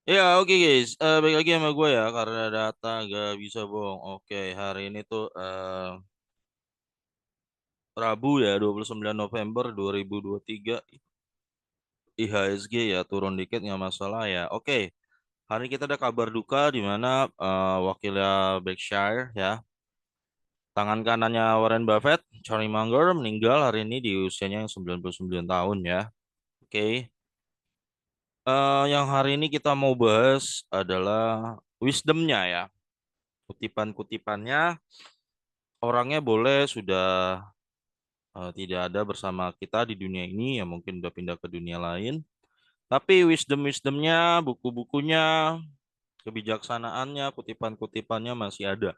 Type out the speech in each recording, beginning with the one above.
Ya, oke guys. Balik lagi sama gue ya karena data gak bisa bohong. Oke, hari ini tuh Rabu ya 29 November 2023. IHSG ya turun dikit nggak masalah ya. Oke, hari ini kita ada kabar duka di mana wakilnya Berkshire ya, tangan kanannya Warren Buffett, Charlie Munger meninggal hari ini di usianya yang 99 tahun ya. Oke, yang hari ini kita mau bahas adalah wisdomnya ya, kutipan-kutipannya. Orangnya boleh sudah tidak ada bersama kita di dunia ini, ya mungkin udah pindah ke dunia lain. Tapi wisdom-wisdomnya, buku-bukunya, kebijaksanaannya, kutipan-kutipannya masih ada,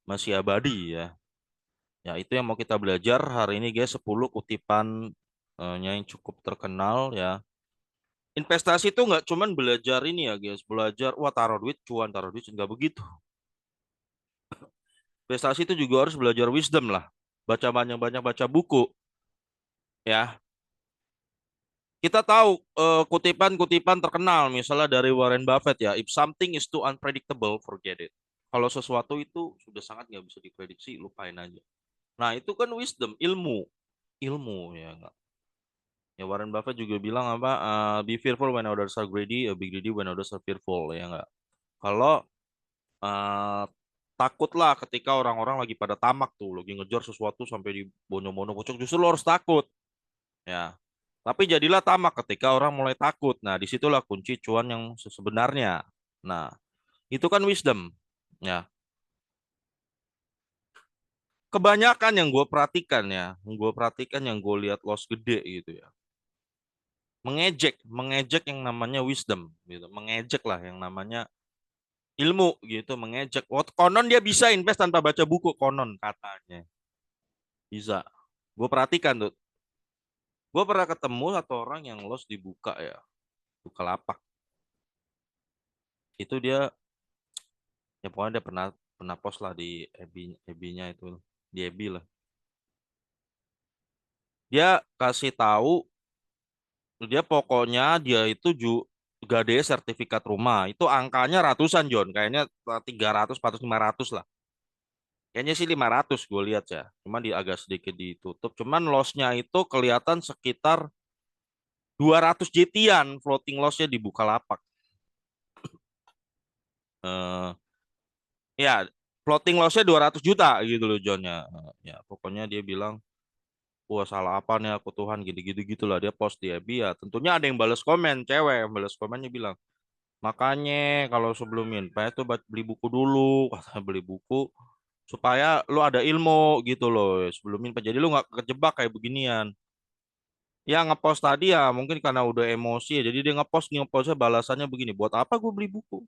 masih abadi ya. Ya itu yang mau kita belajar hari ini guys, 10 kutipan yang cukup terkenal ya. Investasi itu nggak cuman belajar ini ya guys, belajar wah taruh duit nggak begitu. Investasi itu juga harus belajar wisdom lah. Baca banyak-banyak baca buku ya. Kita tahu kutipan-kutipan terkenal misalnya dari Warren Buffett ya, if something is too unpredictable, forget it. Kalau sesuatu itu sudah sangat nggak bisa diprediksi, lupain aja. Nah itu kan wisdom, ilmu ya nggak. Ya Warren Buffett juga bilang apa, be fearful when others are greedy, be greedy when others are fearful ya nggak. Kalau eh, takutlah ketika orang-orang lagi pada tamak tuh, lagi ngejar sesuatu sampai di bono-bono pucuk, justru lo harus takut. Ya. Tapi jadilah tamak ketika orang mulai takut. Nah, disitulah kunci cuan yang sebenarnya. Nah, itu kan wisdom. Ya, kebanyakan yang gue perhatikan ya, yang gue lihat loss gede gitu ya. Mengejek yang namanya wisdom gitu. Mengejek lah yang namanya ilmu gitu, mengejek. Oh, konon dia bisa invest tanpa baca buku, konon katanya. Bisa. Gue perhatikan tuh. Gue pernah ketemu satu orang yang loss dibuka ya, buka lapak. Itu dia ya pokoknya dia pernah pernah post lah di FB-nya itu, di FB lah, dia kasih tahu dia pokoknya dia itu gade sertifikat rumah itu angkanya ratusan John, kayaknya 300 400 500 lah, kayaknya sih 500 gue lihat ya, cuman di agak sedikit ditutup, cuman lossnya itu kelihatan sekitar 200 JT-an floating lossnya di Bukalapak. eh ya floating lossnya 200 juta gitu loh John ya. Ya pokoknya dia bilang wah salah apa nih aku Tuhan gitu-gitu gitulah, dia post di FB ya. Tentunya ada yang balas komen, cewek yang balas komennya bilang, makanya kalau sebelum invest tuh beli buku dulu, kata beli buku supaya lu ada ilmu gitu loh sebelum invest. Jadi lu nggak kejebak kayak beginian. Ya ngepost tadi ya mungkin karena udah emosi ya, jadi dia ngepostnya balasannya begini, buat apa gue beli buku?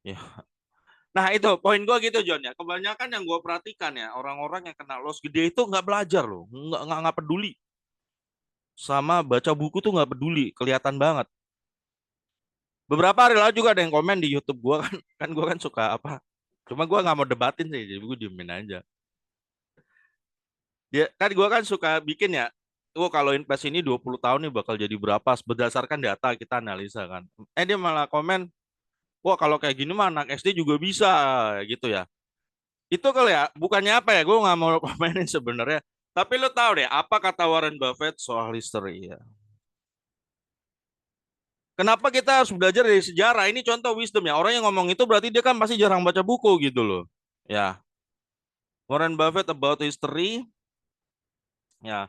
Ya. Nah itu poin gue gitu John ya. Kebanyakan yang gue perhatikan ya orang-orang yang kena loss gede itu nggak belajar loh, nggak peduli sama baca buku tuh nggak peduli, kelihatan banget. Beberapa hari lalu juga ada yang komen di YouTube gua kan, kan gua kan suka apa, cuma gua nggak mau debatin sih, jadi gua diemin aja. Dia kan gua kan suka bikin ya, oh kalau invest ini 20 tahun nih bakal jadi berapa berdasarkan data kita analisa kan. Dia malah komen, wah kalau kayak gini mah anak SD juga bisa gitu ya. Itu kali ya, bukannya apa ya, gua nggak mau komenin sebenarnya. Tapi lo tahu deh apa kata Warren Buffett soal history ya. Kenapa kita harus belajar dari sejarah? Ini contoh wisdom ya. Orang yang ngomong itu berarti dia kan pasti jarang baca buku gitu loh. Ya, Warren Buffett about history. Ya,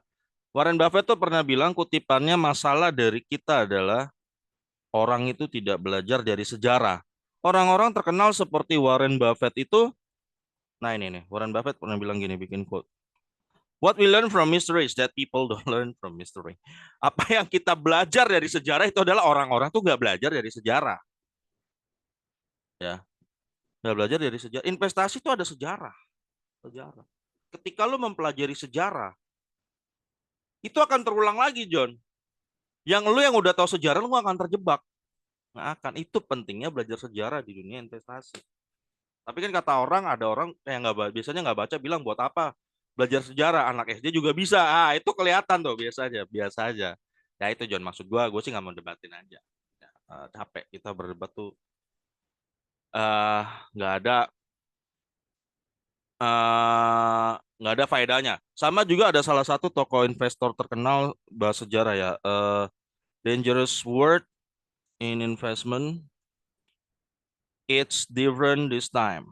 Warren Buffett tuh pernah bilang kutipannya, masalah dari kita adalah orang itu tidak belajar dari sejarah. Orang-orang terkenal seperti Warren Buffett itu, nah ini nih, Warren Buffett pernah bilang gini, bikin quote. What we learn from history is that people don't learn from history. Apa yang kita belajar dari sejarah itu adalah orang-orang tuh nggak belajar dari sejarah. Ya, nggak belajar dari sejarah. Investasi itu ada sejarah. Sejarah. Ketika lu mempelajari sejarah, itu akan terulang lagi, John. Yang lu yang udah tahu sejarah, lu gak akan terjebak. Nggak akan. Itu pentingnya belajar sejarah di dunia investasi. Tapi kan kata orang, ada orang yang nggak biasanya nggak baca bilang buat apa belajar sejarah, anak SD juga bisa. Itu kelihatan tuh biasa aja, biasa aja. Ya itu John maksud gue sih nggak mau debatin aja. Ya. Capek kita berdebat tuh eh nggak ada eh, nggak ada faedahnya. Sama juga ada salah satu tokoh investor terkenal bahas sejarah ya, Dangerous Word in Investment. It's different this time.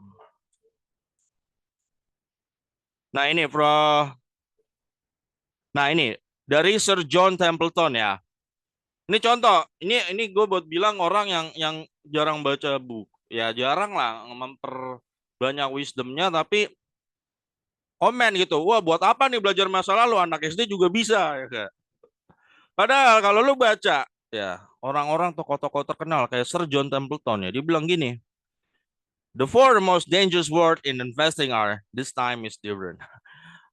Nah ini, Bro. Nah ini dari Sir John Templeton ya. Ini contoh. Ini gue buat bilang orang yang jarang baca buku. Ya jarang lah memperbanyak wisdomnya, tapi komen gitu. Wah, buat apa nih belajar masa lalu? Anak SD juga bisa ya kan? Padahal kalau lu baca ya orang-orang tokoh-tokoh terkenal kayak Sir John Templeton ya, dia bilang gini, the four most dangerous word in investing are this time is different.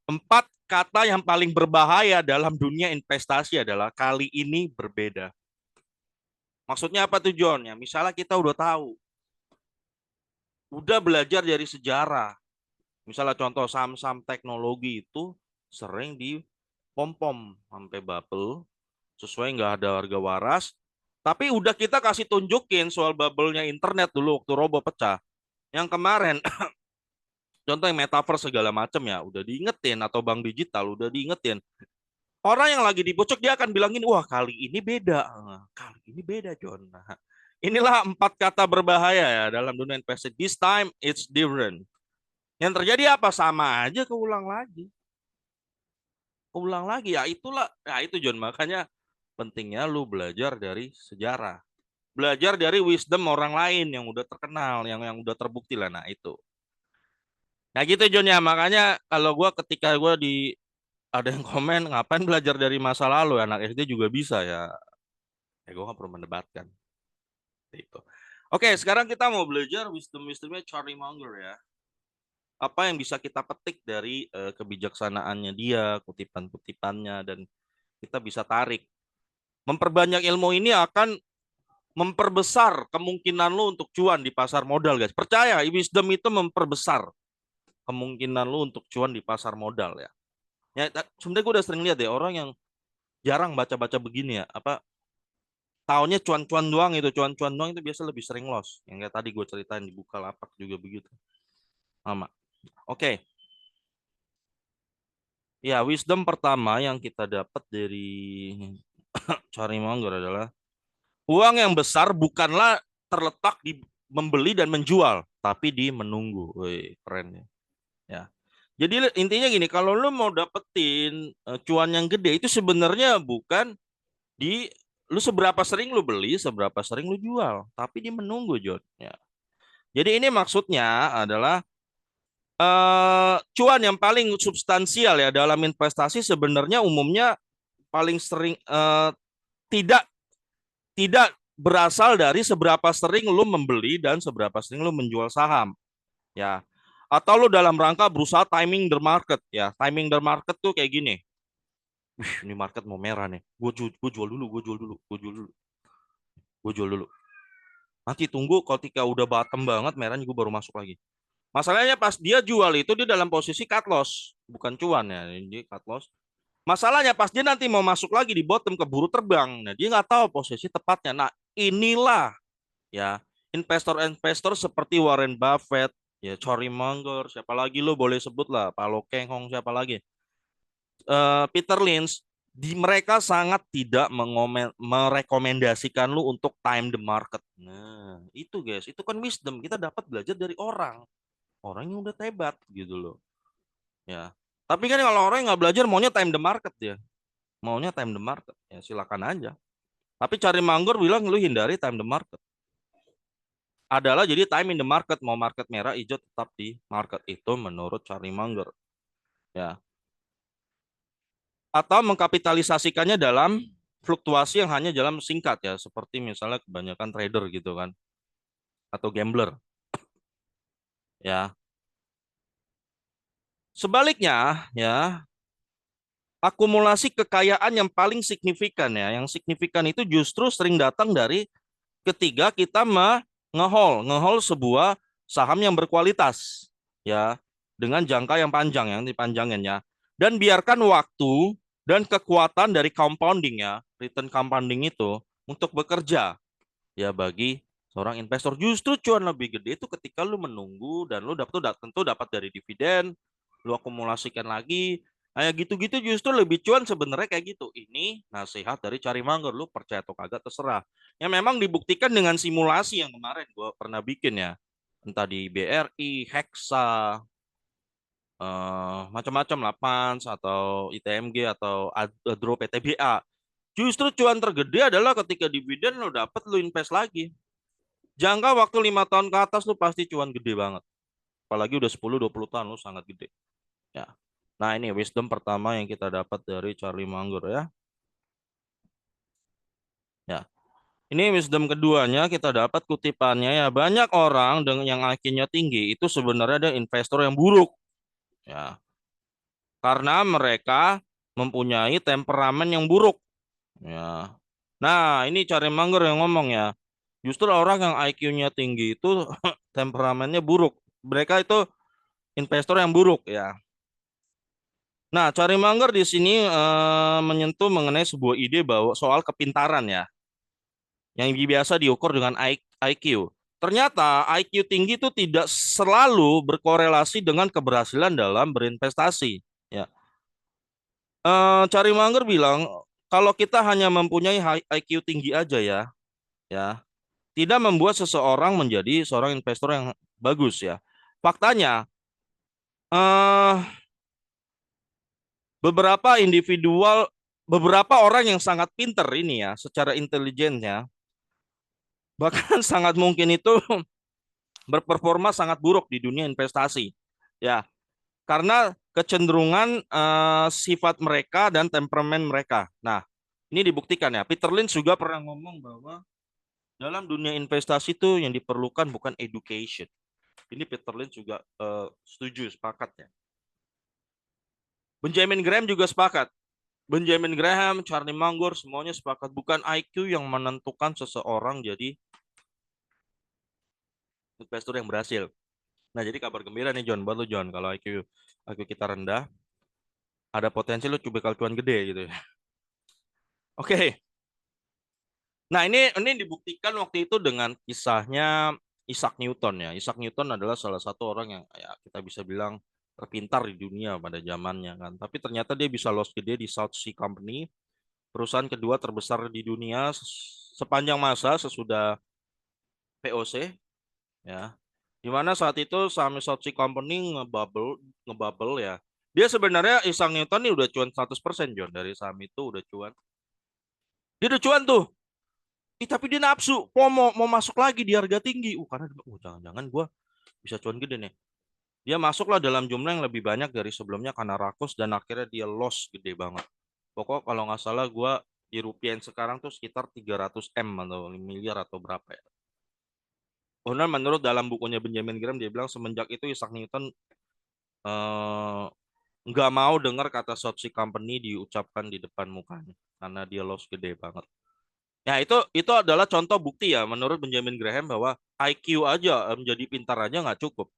Empat kata yang paling berbahaya dalam dunia investasi adalah kali ini berbeda. Maksudnya apa tuh John? Ya, misalnya kita udah tahu, udah belajar dari sejarah. Misalnya contoh saham-saham teknologi itu sering dipom-pom sampai bubble, sesuai nggak ada harga waras. Tapi udah kita kasih tunjukin soal bubble-nya internet dulu waktu robo pecah. Yang kemarin, contoh yang metaverse segala macam ya, udah diingetin atau bank digital udah diingetin. Orang yang lagi di pucuk dia akan bilangin, wah kali ini beda. Kali ini beda, John. Nah, inilah empat kata berbahaya ya dalam dunia investasi. This time it's different. Yang terjadi apa? Sama aja keulang lagi. Keulang lagi. Ya itulah. Ya itu John. Makanya pentingnya lu belajar dari sejarah. Belajar dari wisdom orang lain yang udah terkenal, yang udah terbukti lah. Nah itu. Nah gitu John ya. Makanya kalau gue ketika gue di ada yang komen ngapain belajar dari masa lalu anak SD juga bisa ya. Ya gue nggak perlu mendebatkan itu. Oke, sekarang kita mau belajar wisdom-wisdomnya Charlie Munger ya. Apa yang bisa kita petik dari kebijaksanaannya dia, kutipan-kutipannya, dan kita bisa tarik. Memperbanyak ilmu ini akan memperbesar kemungkinan lu untuk cuan di pasar modal, guys. Percaya, wisdom itu memperbesar kemungkinan lu untuk cuan di pasar modal ya. Ya, sebenarnya gue udah sering lihat deh orang yang jarang baca-baca begini ya. Apa tahunnya cuan-cuan doang itu, cuan-cuan doang itu biasa lebih sering loss. Yang kayak tadi gue ceritain di Bukalapak juga begitu. Sama. Oke. Ya, wisdom pertama yang kita dapat dari Charlie Munger adalah uang yang besar bukanlah terletak di membeli dan menjual, tapi di menunggu. Wih, keren ya. Ya. Jadi intinya gini, kalau lu mau dapetin cuan yang gede itu sebenarnya bukan di lu seberapa sering lu beli, seberapa sering lu jual, tapi di menunggu, John. Ya. Jadi ini maksudnya adalah cuan yang paling substansial ya dalam investasi sebenarnya umumnya paling sering tidak tidak berasal dari seberapa sering lu membeli dan seberapa sering lu menjual saham ya, atau lu dalam rangka berusaha timing the market ya. Timing the market tuh kayak gini, wih ini market mau merah nih, gue jual dulu, gue jual dulu, nanti tunggu ketika udah bottom banget merahnya gue baru masuk lagi. Masalahnya pas dia jual itu dia dalam posisi cut loss, bukan cuan ya, ini cut loss. Masalahnya pas dia nanti mau masuk lagi di bottom keburu terbang. Nah, dia nggak tahu posisi tepatnya. Nah, inilah ya investor-investor seperti Warren Buffett, ya Charlie Munger, siapa lagi lo boleh sebut lah, Paulo Keng Hong, siapa lagi? Peter Lynch, di mereka sangat tidak merekomendasikan lu untuk time the market. Nah, itu guys, itu kan wisdom kita dapat belajar dari orang yang udah hebat gitu loh. Ya. Tapi kan kalau orang yang nggak belajar maunya time the market ya. Maunya time the market. Ya silakan aja. Tapi cari manggur bilang lu hindari time the market. Adalah jadi time in the market, mau market merah hijau tetap di market itu menurut Charlie Munger. Ya. Atau mengkapitalisasikannya dalam fluktuasi yang hanya dalam singkat ya, seperti misalnya kebanyakan trader gitu kan atau gambler. Ya. Sebaliknya ya, akumulasi kekayaan yang paling signifikan ya, yang signifikan itu justru sering datang dari ketiga kita ngehold sebuah saham yang berkualitas ya dengan jangka yang panjang yang dipanjangin ya, dan biarkan waktu dan kekuatan dari compounding ya, return compounding itu untuk bekerja ya bagi seorang investor. Justru cuan lebih gede itu ketika lu menunggu dan lu dapat tuh tentu dapat dari dividen, lu akumulasikan lagi. Kayak gitu-gitu justru lebih cuan sebenarnya kayak gitu. Ini nasihat dari Cari Mangger, lu percaya atau kagak terserah. Yang memang dibuktikan dengan simulasi yang kemarin gua pernah bikin ya. Entah di BRI, Hexa, macam-macam lah, PANS atau ITMG atau Adro PTBA. Justru cuan tergede adalah ketika dividen lo dapat lo invest lagi. Jangka waktu 5 tahun ke atas lo pasti cuan gede banget. Apalagi udah 10-20 tahun lo sangat gede. Ya. Nah, ini wisdom pertama yang kita dapat dari Charlie Munger ya. Ya. Ini wisdom keduanya kita dapat kutipannya ya. Banyak orang dengan yang IQ-nya tinggi itu sebenarnya ada investor yang buruk. Ya. Karena mereka mempunyai temperamen yang buruk. Ya. Nah, ini Charlie Munger yang ngomong ya. Justru orang yang IQ-nya tinggi itu temperamennya buruk. Mereka itu investor yang buruk ya. Nah, Cari Manggar di sini menyentuh mengenai sebuah ide bahwa soal kepintaran ya, yang biasa diukur dengan IQ. Ternyata IQ tinggi itu tidak selalu berkorelasi dengan keberhasilan dalam berinvestasi. Ya, Cari Manggar bilang kalau kita hanya mempunyai IQ tinggi aja ya, tidak membuat seseorang menjadi seorang investor yang bagus ya. Faktanya, eh beberapa individual, beberapa orang yang sangat pinter ini ya, secara intelijennya, bahkan sangat mungkin itu berperforma sangat buruk di dunia investasi. Ya, karena kecenderungan sifat mereka dan temperamen mereka. Nah, ini dibuktikan ya. Peter Lynch juga pernah ngomong bahwa dalam dunia investasi itu yang diperlukan bukan education. Ini Peter Lynch juga setuju, sepakat ya. Benjamin Graham juga sepakat. Benjamin Graham, Charlie Munger, semuanya sepakat. Bukan IQ yang menentukan seseorang jadi investor yang berhasil. Nah, jadi kabar gembira nih John, buat lu John. Kalau IQ kita rendah, ada potensi lu bakal cuan gede gitu ya. Oke. Nah, ini dibuktikan waktu itu dengan kisahnya Isaac Newton ya. Isaac Newton adalah salah satu orang yang ya kita bisa bilang terpintar di dunia pada zamannya kan. Tapi ternyata dia bisa loss gede di South Sea Company, perusahaan kedua terbesar di dunia sepanjang masa sesudah VOC ya. Di mana saat itu saham South Sea Company ngebubble ya. Dia sebenarnya Isang Newton ini udah cuan 100% John dari saham itu udah cuan. Dia udah cuan tuh. Tapi dia nafsu, mau masuk lagi di harga tinggi. Karena jangan-jangan gua bisa cuan gede nih. Dia masuklah dalam jumlah yang lebih banyak dari sebelumnya karena rakus dan akhirnya dia loss gede banget. Pokok kalau nggak salah gua di rupiah sekarang tuh sekitar 300 M atau miliar atau berapa ya. Kemudian menurut dalam bukunya Benjamin Graham dia bilang semenjak itu Isaac Newton eh, nggak mau dengar kata Sochi Company diucapkan di depan mukanya karena dia loss gede banget. Ya itu adalah contoh bukti ya menurut Benjamin Graham bahwa IQ aja menjadi pintar aja nggak cukup.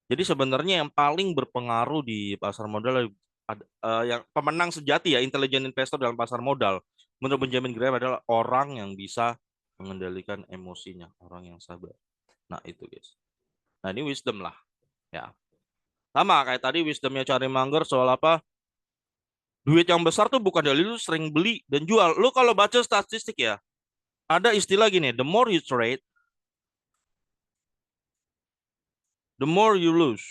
Jadi sebenarnya yang paling berpengaruh di pasar modal yang pemenang sejati ya intelijen investor dalam pasar modal menurut Benjamin Graham adalah orang yang bisa mengendalikan emosinya, orang yang sabar. Nah itu guys. Nah ini wisdom lah ya. Sama kayak tadi wisdomnya Cari Mangger soal apa? Duit yang besar tuh bukan dari lu sering beli dan jual. Lu kalau baca statistik ya, ada istilah gini, the more you trade, the more you lose.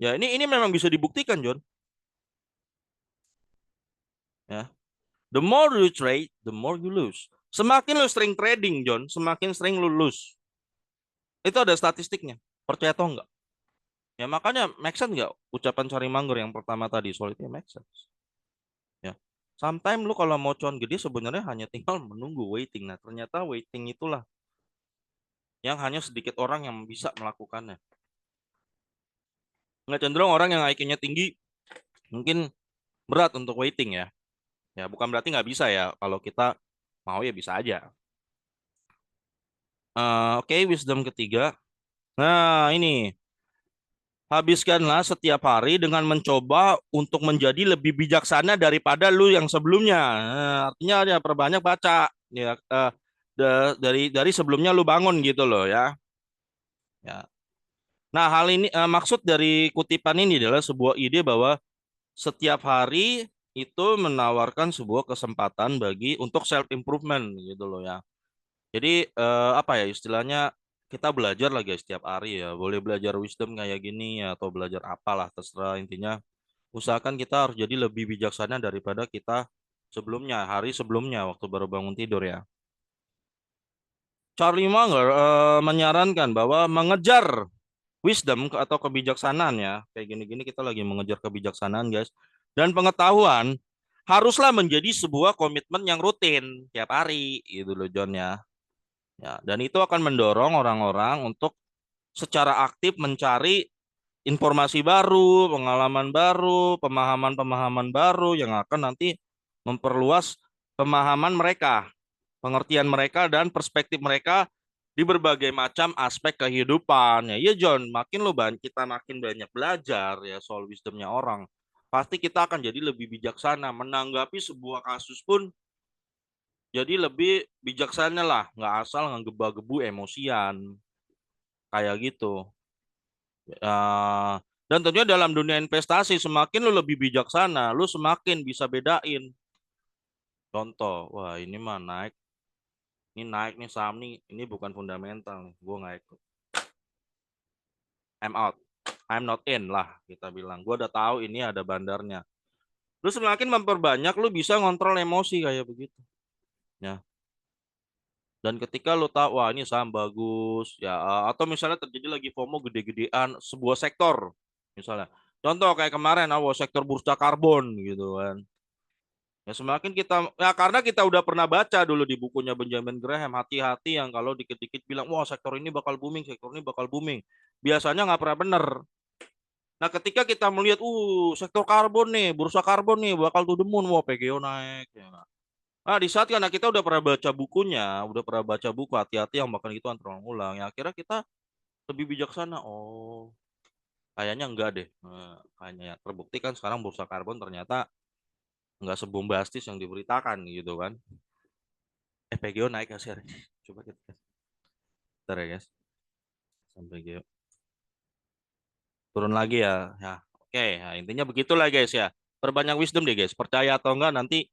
Ya, ini memang bisa dibuktikan, John. Ya. The more you trade, the more you lose. Semakin lu sering trading, John, semakin sering lu lose. Itu ada statistiknya. Percaya atau enggak? Ya, makanya make sense enggak ucapan Cari Mangger yang pertama tadi soal itu ya make sense. Ya. Sometimes lu kalau mau cuan gede sebenarnya hanya tinggal menunggu waiting. Nah, ternyata waiting itulah yang hanya sedikit orang yang bisa melakukannya. Nggak cenderung orang yang IQ-nya tinggi mungkin berat untuk waiting ya. Ya bukan berarti nggak bisa ya. Kalau kita mau ya bisa aja. Oke, wisdom ketiga. Nah ini habiskanlah setiap hari dengan mencoba untuk menjadi lebih bijaksana daripada lu yang sebelumnya. Artinya ya perbanyak baca. Ya, dari sebelumnya lu bangun gitu loh ya. Ya. Nah, hal ini maksud dari kutipan ini adalah sebuah ide bahwa setiap hari itu menawarkan sebuah kesempatan bagi untuk self improvement gitu loh ya. Jadi apa ya istilahnya kita belajar lah guys setiap hari ya. Boleh belajar wisdom kayak gini ya, atau belajar apalah terserah, intinya usahakan kita harus jadi lebih bijaksana daripada kita sebelumnya, hari sebelumnya waktu baru bangun tidur ya. Charlie Munger menyarankan bahwa mengejar wisdom atau kebijaksanaan ya, kayak gini-gini kita lagi mengejar kebijaksanaan guys, dan pengetahuan haruslah menjadi sebuah komitmen yang rutin tiap hari gitu loh John ya. Ya, dan itu akan mendorong orang-orang untuk secara aktif mencari informasi baru, pengalaman baru, pemahaman-pemahaman baru yang akan nanti memperluas pemahaman mereka, pengertian mereka dan perspektif mereka di berbagai macam aspek kehidupan. Ya, iya John, makin kita makin banyak belajar ya soal wisdomnya orang, pasti kita akan jadi lebih bijaksana menanggapi sebuah kasus pun jadi lebih bijaksana lah, nggak asal ngegebah-gebu emosian kayak gitu. Eh, dan tentunya dalam dunia investasi semakin lu lebih bijaksana, lu semakin bisa bedain. Contoh, wah ini mah naik, ini naik nih saham nih, ini bukan fundamental nih, gue nggak ikut. I'm out, I'm not in lah kita bilang. Gue udah tahu ini ada bandarnya. Lu semakin memperbanyak, lu bisa ngontrol emosi kayak begitu. Ya. Dan ketika lu tahu, wah ini saham bagus, ya, atau misalnya terjadi lagi FOMO gede-gedean sebuah sektor, misalnya. Contoh kayak kemarin, wah sektor bursa karbon gitu kan. Ya semakin kita, ya karena kita udah pernah baca dulu di bukunya Benjamin Graham, hati-hati yang kalau dikit-dikit bilang, wah sektor ini bakal booming, sektor ini bakal booming. Biasanya nggak pernah bener. Nah ketika kita melihat, sektor karbon nih, bursa karbon nih, bakal to the moon, wah PGO naik. Ya. Nah di saat karena kita udah pernah baca bukunya, udah pernah baca buku, hati-hati yang bakal itu terulang-ulang. Ya akhirnya kita lebih bijaksana. Oh, kayaknya enggak deh. Nah, kayaknya ya. Terbukti kan sekarang bursa karbon ternyata nggak sebombastis yang diberitakan gitu kan. PGO naik ya share. Coba kita tes. Bentar ya guys. Sampai PGO. Turun lagi ya. Ya, oke. Nah, intinya begitulah guys ya. Perbanyak wisdom deh guys. Percaya atau enggak nanti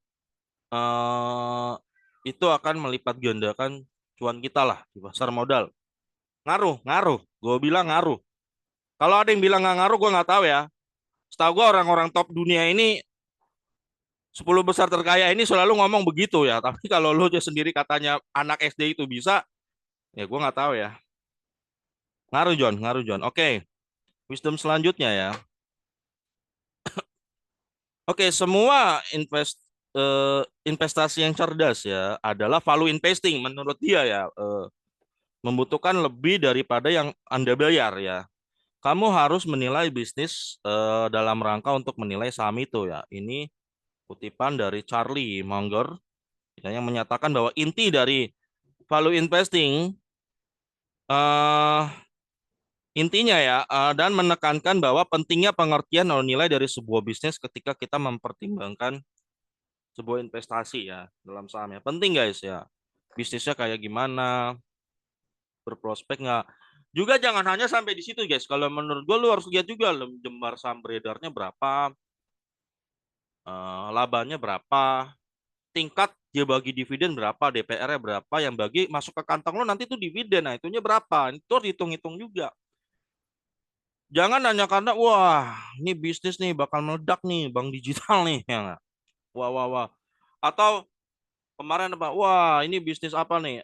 eh itu akan melipat gandakan cuan kita lah di pasar modal. Ngaruh, ngaruh. Gue bilang ngaruh. Kalau ada yang bilang nggak ngaruh, gue nggak tahu ya. Setahu gue orang-orang top dunia ini 10 besar terkaya ini selalu ngomong begitu ya. Tapi kalau lo aja sendiri katanya anak SD itu bisa, ya gue nggak tahu ya. Ngaruh John, ngaruh John. Oke, wisdom selanjutnya ya. Oke, semua investasi yang cerdas ya adalah value investing menurut dia ya. Membutuhkan lebih daripada yang Anda bayar ya. Kamu harus menilai bisnis dalam rangka untuk menilai saham itu ya. Ini kutipan dari Charlie Munger ya, yang menyatakan bahwa inti dari value investing eh intinya ya, dan menekankan bahwa pentingnya pengertian atau nilai dari sebuah bisnis ketika kita mempertimbangkan sebuah investasi ya dalam saham ya. Penting guys ya. Bisnisnya kayak gimana, berprospek nggak. Juga jangan hanya sampai di situ guys. Kalau menurut gue lu harus lihat juga jembar saham beredarnya berapa, labanya berapa, tingkat dia bagi dividen berapa, DPR-nya berapa, yang bagi masuk ke kantong lo nanti tuh dividen. Nah, itunya berapa? Itu harus hitung-hitung juga. Jangan hanya karena wah, ini bisnis nih bakal meledak nih, bank digital nih ya nggak? Wah, wah, wah. Atau kemarin apa? Wah, ini bisnis apa nih?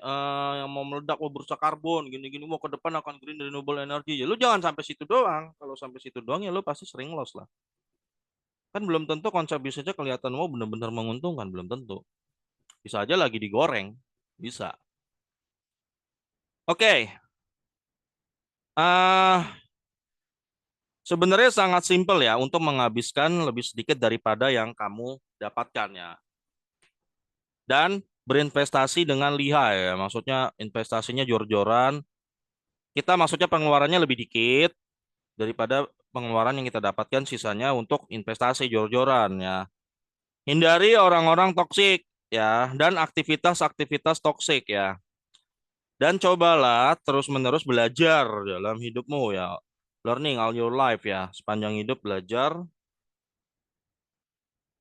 Yang mau meledak, mau bursa karbon, gini-gini, mau ke depan akan green renewable energy. Ya, lu jangan sampai situ doang. Kalau sampai situ doang ya lu pasti sering loss lah. Kan belum tentu konsep bisnisnya kelihatan mau benar-benar menguntungkan, belum tentu. Bisa aja lagi digoreng, bisa. Oke, ah sebenarnya sangat simpel ya untuk menghabiskan lebih sedikit daripada yang kamu dapatkan ya. Dan berinvestasi dengan lihai ya. Maksudnya investasinya jor-joran. Kita maksudnya pengeluarannya lebih dikit daripada pengeluaran yang kita dapatkan sisanya untuk investasi jor-joran ya. Hindari orang-orang toksik ya dan aktivitas-aktivitas toksik ya. Dan cobalah terus-menerus belajar dalam hidupmu ya. Learning all your life ya. Sepanjang hidup belajar.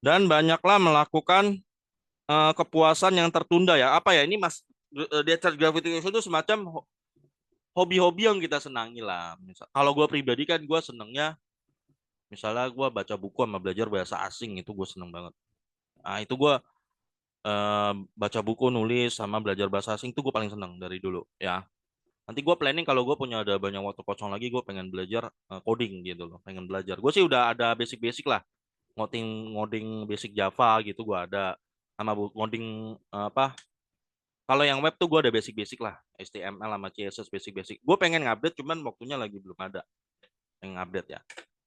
Dan banyaklah melakukan kepuasan yang tertunda ya. Apa ya ini Mas? Detached gratification itu semacam hobi-hobi yang kita senangi lah. Misal, kalau gue pribadi kan gue senengnya, misalnya gue baca buku sama belajar bahasa asing itu gue seneng banget. Nah itu gue baca buku, nulis sama belajar bahasa asing itu gue paling seneng dari dulu ya. Nanti gue planning kalau gue punya ada banyak waktu kosong lagi, gue pengen belajar coding gitu loh, pengen belajar. Gue sih udah ada basic-basic lah, ngoding ngoding basic Java gitu gue ada, sama ngoding apa? Kalau yang web tuh gue ada basic-basic lah, HTML sama CSS basic-basic. Gue pengen ngupdate, cuman waktunya lagi belum ada yang update ya.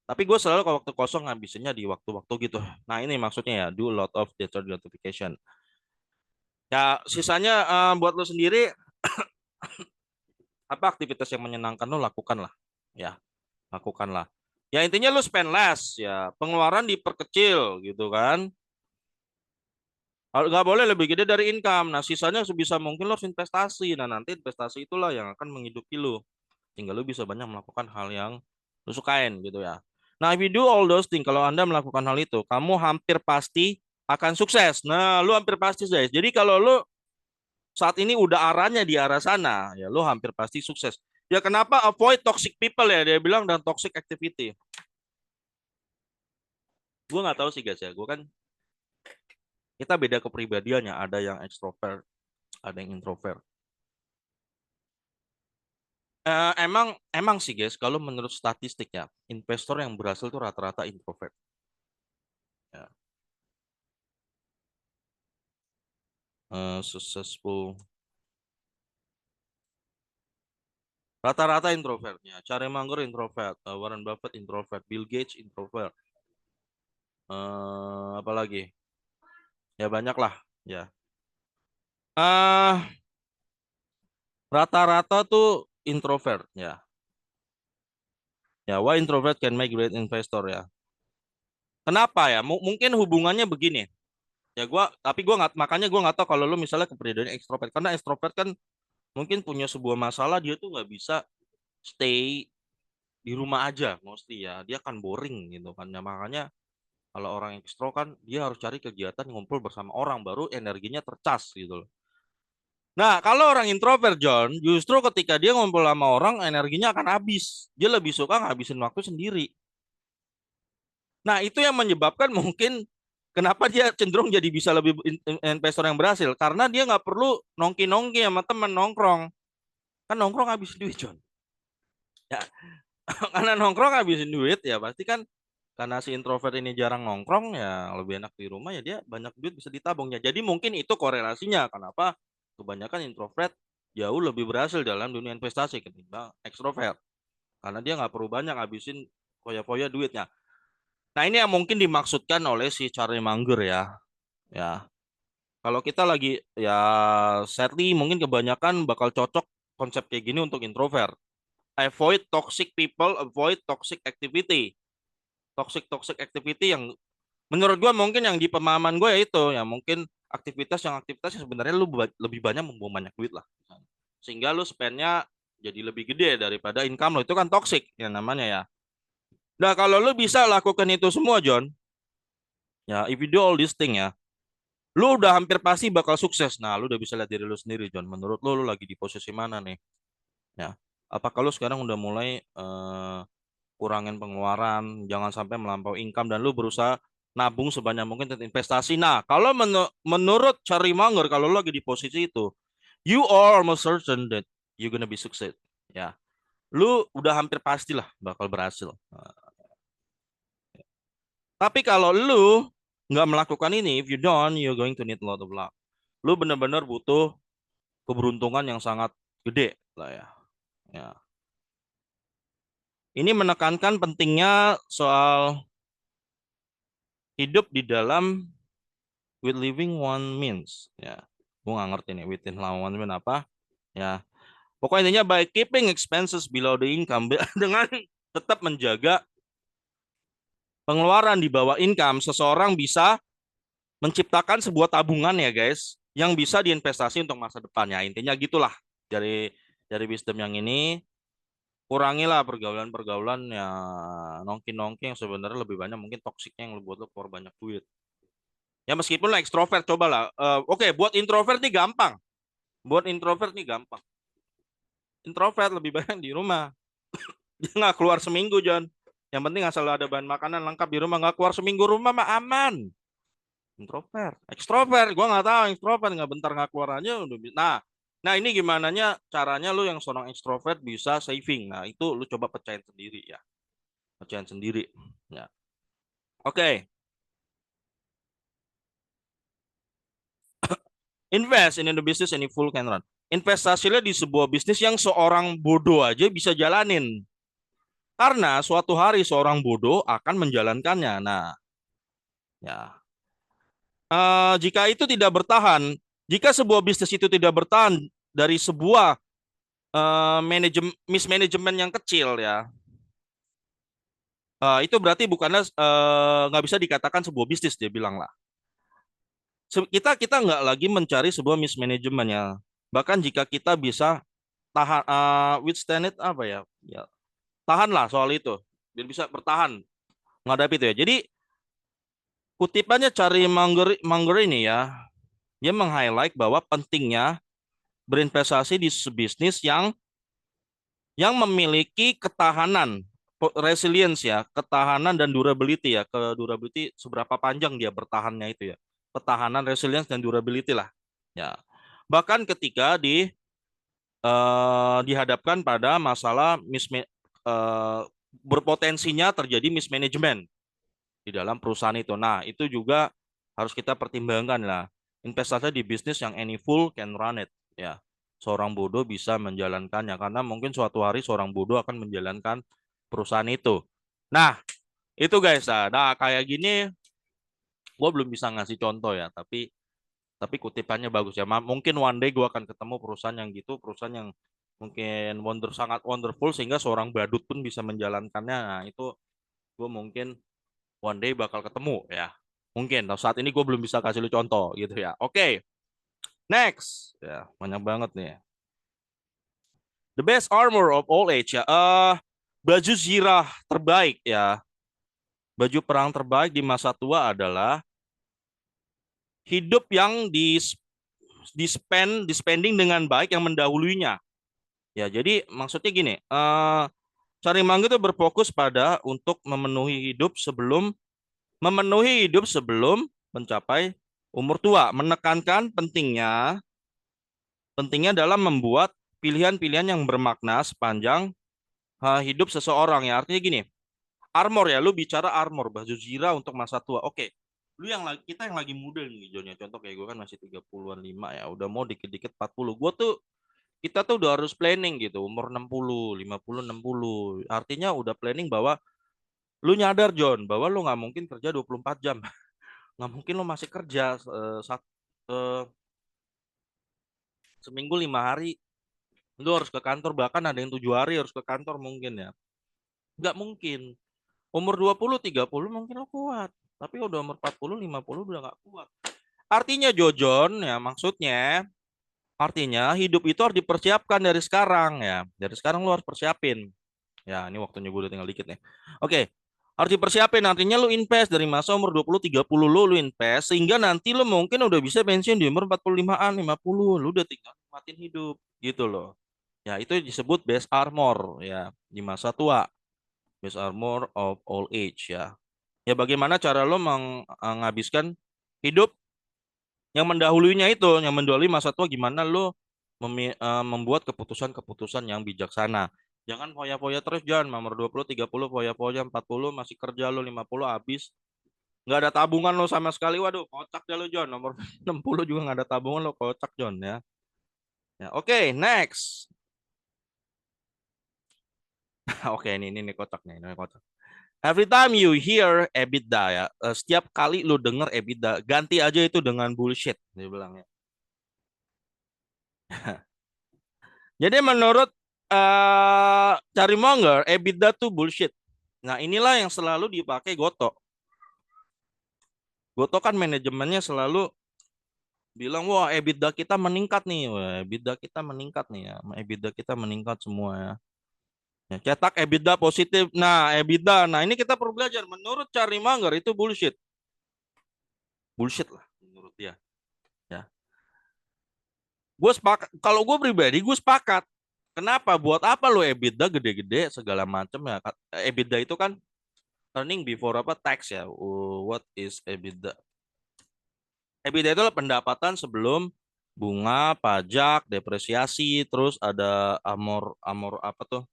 Tapi gue selalu kalau waktu kosong ngabisinnya di waktu-waktu gitu. Nah ini maksudnya ya, do a lot of data notification. Ya sisanya buat lo sendiri, apa aktivitas yang menyenangkan lo lakukan lah. Ya, lakukanlah. Ya intinya lu spend less ya, pengeluaran diperkecil gitu kan. Kalau nggak boleh lebih gede dari income. Nah sisanya sebisa mungkin lo harus investasi. Nah nanti investasi itulah yang akan menghidupi lu. Tinggal lu bisa banyak melakukan hal yang lu sukain gitu ya. Nah if you do all those things, kalau anda melakukan hal itu, kamu hampir pasti akan sukses. Nah lu hampir pasti guys. Jadi kalau lu saat ini udah arahnya di arah sana, ya lu hampir pasti sukses. Ya kenapa avoid toxic people ya dia bilang dan toxic activity. Gue nggak tahu sih guys ya. Gue kan kita beda kepribadiannya, ada yang ekstrovert, ada yang introvert. Emang emang sih guys, kalau menurut statistik ya, investor yang berhasil tuh rata-rata introvert. Ya. Successful rata-rata introvertnya. Charlie Munger introvert, Warren Buffett introvert, Bill Gates introvert. Apalagi? Ya banyak lah. Ya. eh Rata-rata tuh introvert ya. Ya, why introvert can make great investor ya. Kenapa ya? Mungkin hubungannya begini. Ya tapi gua nggak, makanya gua nggak tahu kalau lu misalnya kepribadian ekstrovert, karena ekstrovert kan mungkin punya sebuah masalah, dia tuh nggak bisa stay di rumah aja, mesti ya dia kan boring gitu kan ya. Makanya kalau orang ekstro kan dia harus cari kegiatan ngumpul bersama orang baru energinya tercas gitu loh. Nah kalau orang introvert John, justru ketika dia ngumpul sama orang energinya akan habis, dia lebih suka ngabisin waktu sendiri. Nah itu yang menyebabkan mungkin kenapa dia cenderung jadi bisa lebih investor yang berhasil, karena dia nggak perlu nongki-nongki sama temen nongkrong. Kan nongkrong habis duit John ya. Karena nongkrong habisin duit ya pasti kan, karena si introvert ini jarang nongkrong ya lebih enak di rumah, ya dia banyak duit bisa ditabungnya. Jadi mungkin itu korelasinya kenapa kebanyakan introvert jauh lebih berhasil dalam dunia investasi ketimbang ekstrovert, karena dia nggak perlu banyak habisin foya-foya duitnya. Nah ini yang mungkin dimaksudkan oleh si Charlie Munger ya. Ya, kalau kita lagi ya sadly mungkin kebanyakan bakal cocok konsep kayak gini untuk introvert. Avoid toxic people, avoid toxic activity. Toxic activity yang menurut gue mungkin yang di pemahaman gue ya itu ya, mungkin aktivitas yang sebenarnya lu lebih banyak membuang banyak duit lah. Sehingga lu spendnya jadi lebih gede daripada income lo, itu kan toxic ya namanya ya. Nah kalau lu bisa lakukan itu semua John, ya if you do all this thing ya, lu udah hampir pasti bakal sukses. Nah, lu udah bisa lihat diri lu sendiri, John. Menurut lu lagi di posisi mana nih? Ya. Apakah lu sekarang udah mulai kurangin pengeluaran, jangan sampai melampaui income, dan lu berusaha nabung sebanyak mungkin untuk investasi. Nah, kalau menurut Charlie Munger, kalau lu lagi di posisi itu, you are almost certain that you gonna be success. Ya. Lu udah hampir pastilah bakal berhasil. Nah, tapi kalau lu nggak melakukan ini, if you don't, you're going to need a lot of luck. Lu bener-bener butuh keberuntungan yang sangat gede lah ya. Ya. Ini menekankan pentingnya soal hidup di dalam with living one means. Ya, gue nggak ngerti nih within one means apa. Ya, pokoknya intinya by keeping expenses below the income, dengan tetap menjaga pengeluaran di bawah income, seseorang bisa menciptakan sebuah tabungan ya guys, yang bisa diinvestasi untuk masa depannya. Intinya gitulah. Dari wisdom yang ini, kurangilah pergaulan-pergaulan ya nongki-nongki yang sebenarnya lebih banyak mungkin toksiknya yang buat lo keluar banyak duit. Ya meskipun lah ekstrovert, cobalah. Oke, buat introvert nih gampang. Buat introvert nih gampang. Introvert lebih banyak di rumah. Dia nggak keluar seminggu, John. Yang penting asal ada bahan makanan lengkap di rumah, nggak keluar seminggu rumah mah aman. Introvert, ekstrovert, gua nggak tahu ekstrovert nggak bentar nggak keluar aja udah. Nah ini gimana caranya lu yang seorang ekstrovert bisa saving. Nah itu lu coba pecahin sendiri ya, pecahin sendiri. Ya, oke. Invest in the business any fool can run. Investasinya di sebuah bisnis yang seorang bodoh aja bisa jalanin. Karena suatu hari seorang bodoh akan menjalankannya. Nah, ya. Jika itu tidak bertahan, jika sebuah bisnis itu tidak bertahan dari sebuah mismanagement yang kecil ya, itu berarti bukannya nggak bisa dikatakan sebuah bisnis dia bilang lah. Kita nggak lagi mencari sebuah mismanagement ya. Bahkan jika kita bisa tahan withstand it apa ya, ya tahanlah soal itu, biar bisa bertahan menghadapi itu ya. Jadi kutipannya cari Munger ini ya, dia meng-highlight bahwa pentingnya berinvestasi di bisnis yang memiliki ketahanan, resilience ya, ketahanan dan durability ya. Ke durability seberapa panjang dia bertahannya itu ya. Ketahanan, resilience dan durability lah. Ya. Bahkan ketika dihadapkan pada masalah berpotensinya terjadi mismanagement di dalam perusahaan itu. Nah, itu juga harus kita pertimbangkan lah. Investasi di bisnis yang any fool can run it. Ya, seorang bodoh bisa menjalankannya karena mungkin suatu hari seorang bodoh akan menjalankan perusahaan itu. Nah, itu guys. Nah, kayak gini, gue belum bisa ngasih contoh ya, tapi kutipannya bagus ya. Mungkin one day gue akan ketemu perusahaan yang gitu, perusahaan yang mungkin sangat wonderful sehingga seorang badut pun bisa menjalankannya. Nah, itu gue mungkin one day bakal ketemu ya. Mungkin. Nah, saat ini gue belum bisa kasih lu contoh gitu ya. Oke, next. Ya, banyak banget nih. The best armor of all age ya. Baju zirah terbaik ya. Baju perang terbaik di masa tua adalah hidup yang dispending dengan baik yang mendahulunya. Ya, jadi maksudnya gini, cari mangga itu berfokus pada untuk memenuhi hidup sebelum mencapai umur tua, menekankan pentingnya dalam membuat pilihan-pilihan yang bermakna sepanjang hidup seseorang ya. Artinya gini, armor ya, lu bicara armor, baju zirah untuk masa tua. Oke. Kita yang lagi muda nih, John ya. Contoh kayak gue kan masih 30-an 5 ya, udah mau dikit-dikit 40. Kita tuh udah harus planning gitu, umur 60, 50, 60. Artinya udah planning bahwa lu nyadar John, bahwa lu nggak mungkin kerja 24 jam. Nggak mungkin lu masih kerja eh, seminggu 5 hari. Lu harus ke kantor, bahkan ada yang 7 hari harus ke kantor mungkin ya. Nggak mungkin. Umur 20, 30 mungkin lo kuat. Tapi udah umur 40, 50 udah nggak kuat. Artinya Jojon ya artinya hidup itu harus dipersiapkan dari sekarang ya. Dari sekarang lo harus persiapin. Ya, ini waktunya gue udah tinggal dikit nih. Oke. Harus dipersiapin, artinya lu invest dari masa umur 20 30 lu invest sehingga nanti lu mungkin udah bisa pensiun di umur 45-an, 50. Lu udah tinggal nikmatin hidup gitu loh. Ya, itu disebut best armor ya di masa tua. Best armor of all age ya. Ya bagaimana cara lo menghabiskan hidup yang mendahulunya itu, yang mendahului masa tua, gimana lo membuat keputusan-keputusan yang bijaksana. Jangan foya-foya terus, jangan nomor 20, 30, foya-foya, 40, masih kerja lo, 50 habis. Nggak ada tabungan lo sama sekali, waduh, kocak deh lo, John. Nomor 60 juga nggak ada tabungan lo, kocak, John, ya. Ya, oke, next. Oke, ini kocak nih, ini kocak. Every time you hear EBITDA ya, setiap kali lu denger EBITDA, ganti aja itu dengan bullshit, dia bilang ya. Jadi menurut Cari Monger, EBITDA tuh bullshit. Nah inilah yang selalu dipakai Goto. Goto kan manajemennya selalu bilang wah EBITDA kita meningkat nih, wah EBITDA kita meningkat nih ya, EBITDA kita meningkat semua ya. Ya, cetak EBITDA positif. Nah, EBITDA. Nah, ini kita perlu belajar. Menurut Charlie Munger itu bullshit. Bullshit lah menurut dia. Ya. Gue sepakat. Kalau gue pribadi, gue sepakat. Kenapa? Buat apa lo EBITDA gede-gede segala macam ya? EBITDA itu kan earning before apa tax ya. What is EBITDA? EBITDA itu adalah pendapatan sebelum bunga, pajak, depresiasi, terus ada amor apa tuh?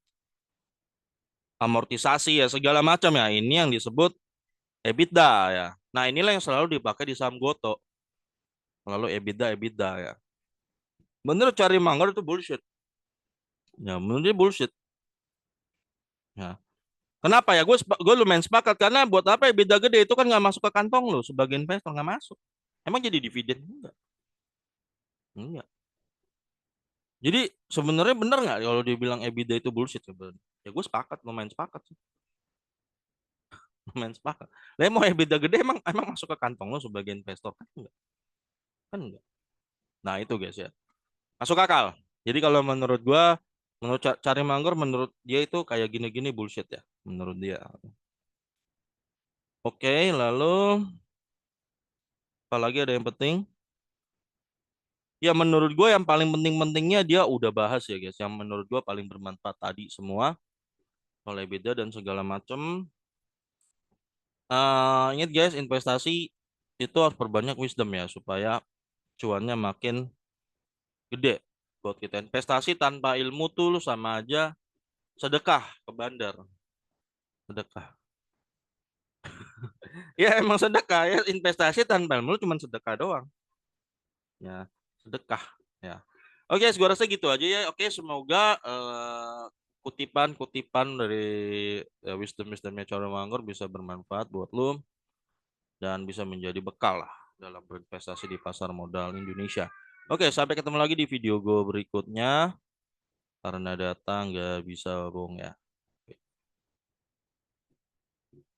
Amortisasi ya segala macam ya. Ini yang disebut EBITDA ya. Nah, inilah yang selalu dipakai di saham Goto. Lalu EBITDA ya. Menurut Cari Manggar itu bullshit. Ya, menurut dia bullshit. Ya. Kenapa ya? Gue lumayan sepakat karena buat apa EBITDA gede itu kan nggak masuk ke kantong lo sebagai investor nggak masuk. Emang jadi dividen enggak? Enggak. Jadi sebenarnya benar nggak kalau dia bilang EBITDA itu bullshit sebenarnya? Ya gue sepakat, lumayan sepakat sih. Lumayan sepakat. Lah mau EBITDA gede emang masuk ke kantong lo sebagai investor kan enggak? Kan enggak. Nah, itu guys ya. Masuk akal. Jadi kalau menurut gua, menurut Cari Manggar, menurut dia itu kayak gini-gini bullshit ya, menurut dia. Oke, lalu apalagi ada yang penting? Ya menurut gua yang paling penting-pentingnya dia udah bahas ya guys. Yang menurut gua paling bermanfaat tadi semua, oleh beda dan segala macam. Ingat guys, investasi itu harus perbanyak wisdom ya supaya cuannya makin gede buat kita. Investasi tanpa ilmu tuh lu sama aja sedekah ke bandar, sedekah. Ya emang sedekah ya investasi tanpa ilmu cuma sedekah doang ya sedekah ya. Oke, gua rasa gitu aja ya. Oke, semoga kutipan-kutipan dari wisdom-wisdomnya Coro Manggur bisa bermanfaat buat lu dan bisa menjadi bekal lah dalam berinvestasi di pasar modal Indonesia. Oke, sampai ketemu lagi di video gue berikutnya karena data nggak bisa bohong ya.